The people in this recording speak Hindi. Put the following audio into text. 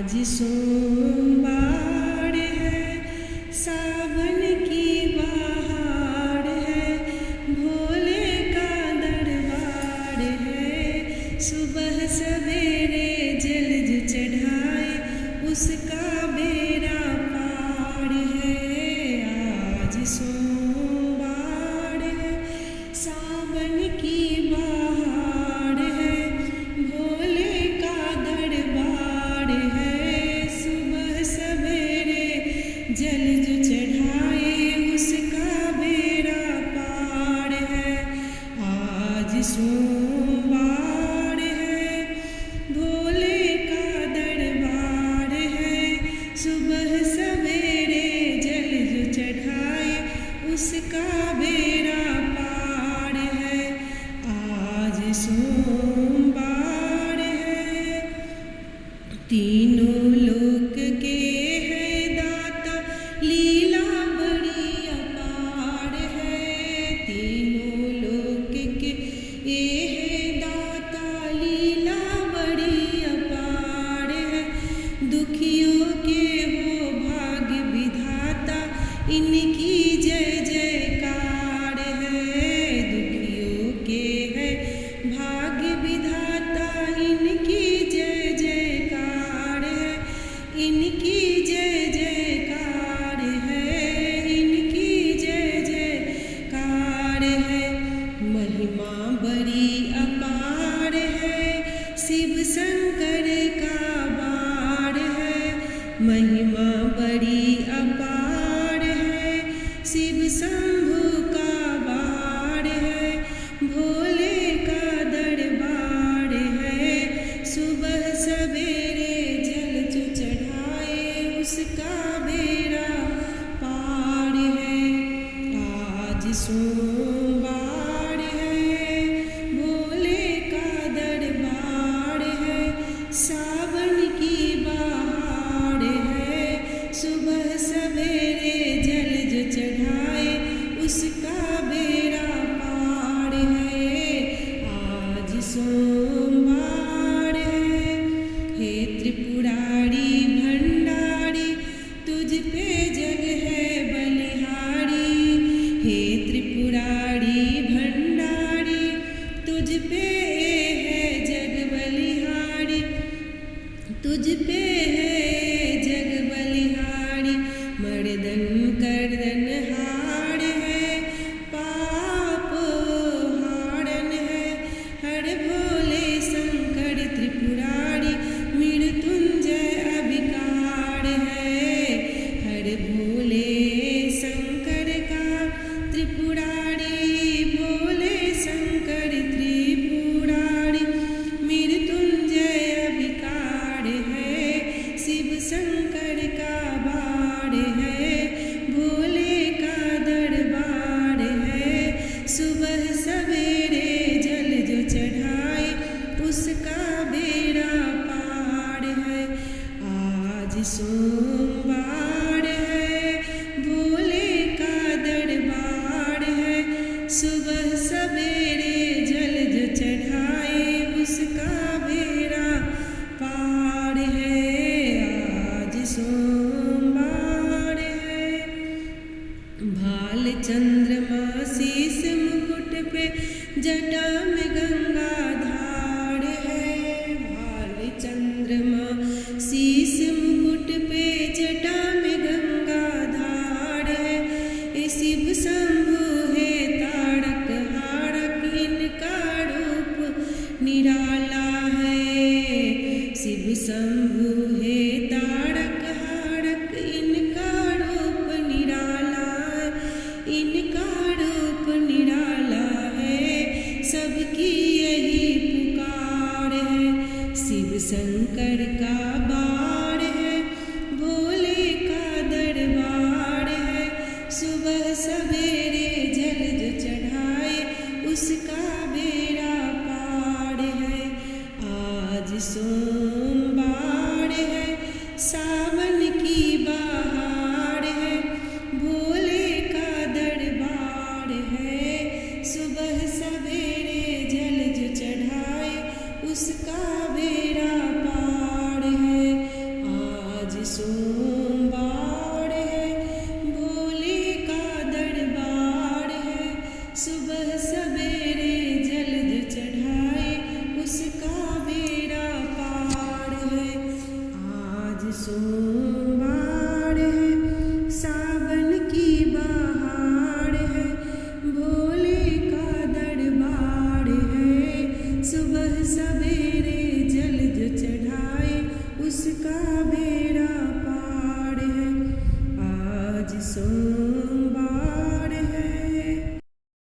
आज सोमवार है, सावन की बहार है, भोले का दरबार है। सुबह सवेरे जल जो चढ़ाए उसका बेड़ा पार है। आज सोमवार है, सावन की बहार है, भोले का दरबार है। सुबह सवेरे जल जो चढ़ाए उसका बेड़ा पार है। आज सोमवार है, भोले का दरबार है। सुबह सवेरे जल जो चढ़ाए उसका बेड़ा पार है। आज सोमवार है, तीनों लोक के है दाता, लीला बड़ी अपार है। तीनों लोक के ये है दाता, लीला बड़ी अपार है। दुखियों के हो भाग्य विधाता, इनकी जय जयकार है। दुखियों के है भाग्य विधाता, इनकी जय जयकार है। इनकी जय जयकार है, इनकी जय जयकार है। महिमा बड़ी अपार है, शिव शंकर का बार है। महिमा बड़ी अपार है, शिव शंभु का बार है, भोले का दरबार है। सुबह सवेरे जल जो चढ़ाए उसका बेड़ा पार है। आज सोमवार है, भोले का दरबार है, सावन की बहार है। सुबह सवेरे जल जो चढ़ाए उसका बेड़ा पार है। आज सोमवार है, हे त्रिपुरारी भंडारी, तुझ पे जग है बलिहारी। हे त्रिपुरारी भंडारी, तुझ पे है जग बलिहारी। तुझ पे है जग बलिहारी, मर्दन करदन हार है, पाप हारन है। हर भोले शंकर त्रिपुरारी, मृत्युंजय अभिकार है। हर भोले शंकर का त्रिपुरारी, भोले शंकर त्रिपुरारी, मृत्युंजय अभिकार है। शिव शंकर का बार है, भोले का दरबार है। सुबह सवेरे जल जो चढ़ाए उसका बेड़ा पार है। आज सोमवार है, भोले का दरबार है। सुबह सवेरे जल जो चढ़ाए उसका बेड़ा पार है। आज सोमवार है, भाल चंद्रमा शीस मुकुट पे, जटा में गंगा धार है। भाल चंद्रमा शीस मुकुट पे, जटा में गंगा धार है। ये शिव शंभु है तारक हारक, इनका रूप निराला है। शिव शंभु है